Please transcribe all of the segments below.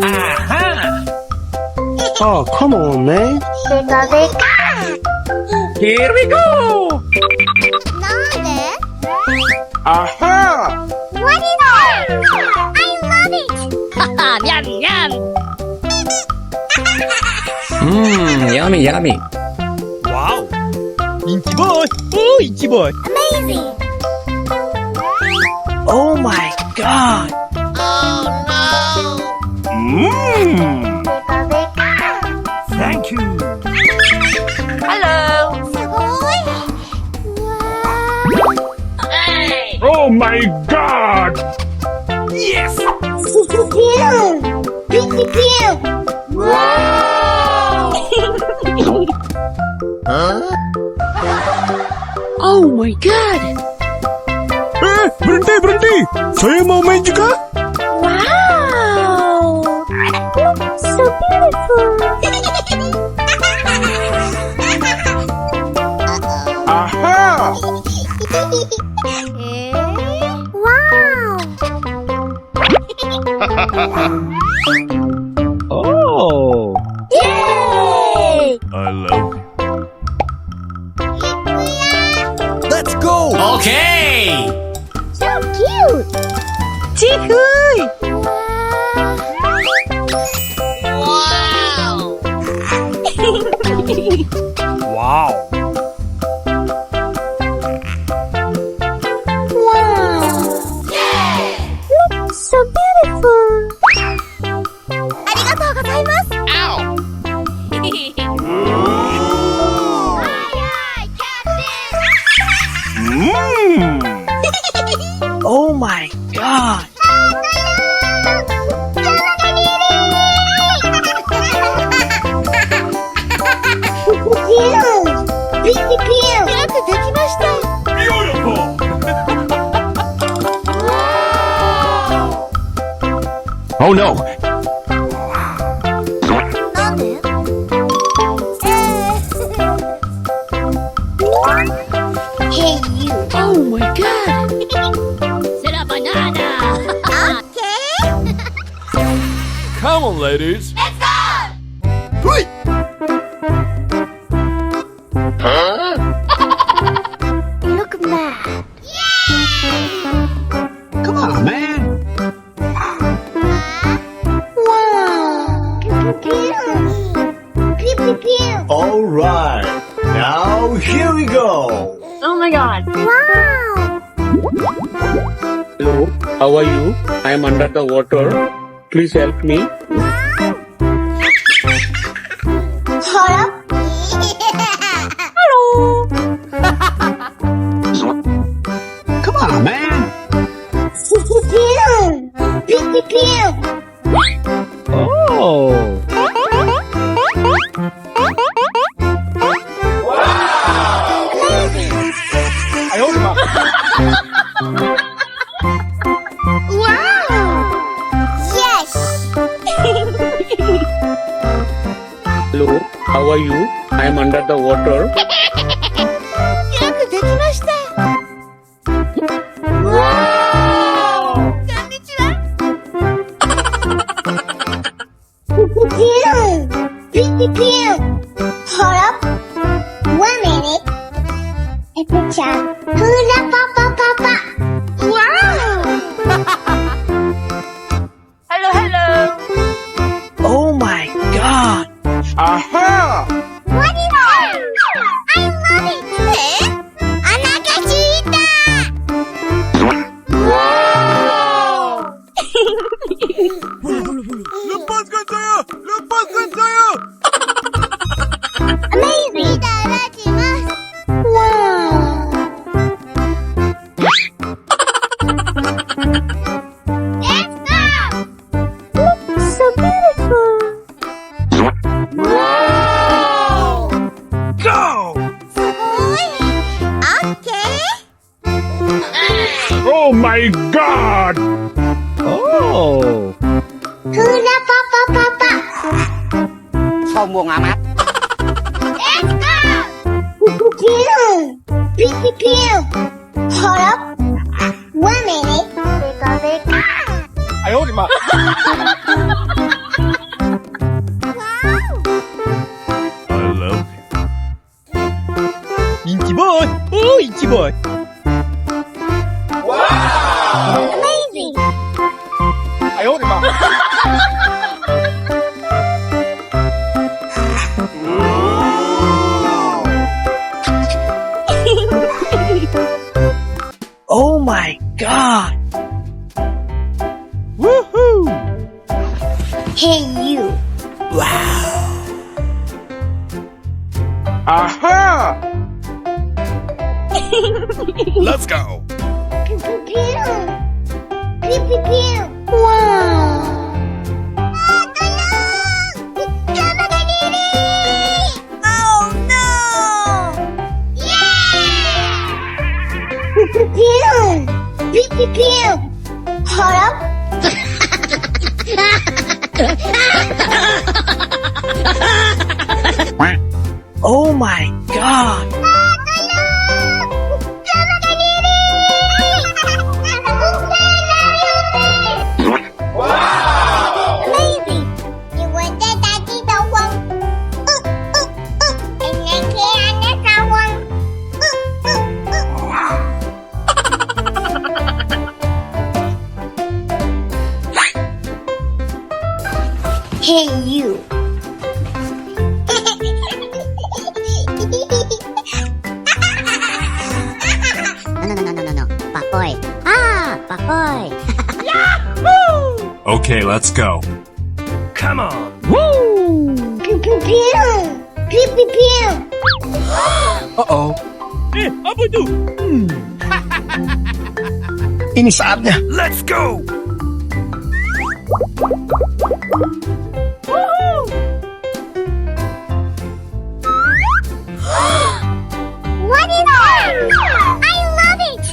Aha! Oh, come on, man. Here we go! Aha! What is that? I love it! Yum, yum. Yummy, yummy. Wow! 인기보이! 오, 인기보이! Amazing! Oh my God! Mmm! Thank you! Hello. すごい Hey. Oh my God! Yes! Oh my God. Berhenti, berhenti! Saya mau main juga! Wow! So beautiful! Aha! Wow! Oh! Yay! I love you. Let's go! Okay! So cute! Chihuy. Wow! Wow! So beautiful! ありがとうございます Ow! Mmm! Oh my God! Beautiful! Oh no! なんで Hey you! Oh my God. Sit a banana. Okay! Come on, ladies! Let's go! Hui! Look mad! Come on, man. Wow! Pew pew pew! All right. Now here we go. Oh my God. Wow! Hello. How are you? I am under the water. Please help me. Hello? Come on, man. Pew! Pew pew! Oh. Yes! Hello. How are you? I am under the water. よくできましたこんにちはピュピュ Hold up One minute Picture Hula papa papa Wow Hello, hello. Oh my God. Aha! What is that? I love it お腹すいた Lepaskan saya! Lepaskan saya! Amazing いただきます Wow Let's go So beautiful Go! すごい Okay Oh my God. Oh! Hula papa papa Không buông amat. Let's go Pew Pew pew Hold up One minute Pika pika 哎呦我的妈！ I love you. 인기 boy. 오, 인기 boy. Amazing! 哎呦我的妈！ Oh my god! Woohoo! Hey, you! Aha! Let's go! Pew, pew, pew! Pew, pew, pew! Wow! Oh no! Yeah! Pew, pew, pew! Pew, pew, pew! Hold up! Oh my god! Amazing! 你闻着大地的风，and I can understand one. Hey, you. No. Papoy. Ah, papoy. Okay, let's go. Come on! Pew, pew, pew. Pew, pew, pew. Uh-oh. Eh, apa tu? Ini saatnya. Let's go! What is that? I love it.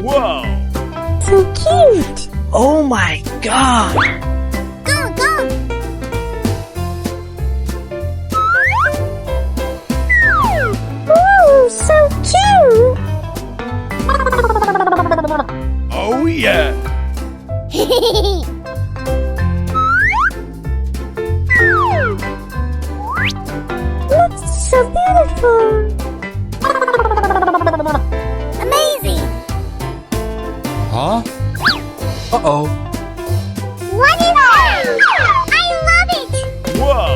Wow! So cute. Oh my god! Go, go. Ooh, so cute. Oh yeah! Looks so beautiful. Amazing. Huh? Uh-oh. What is that? I love it. Wow!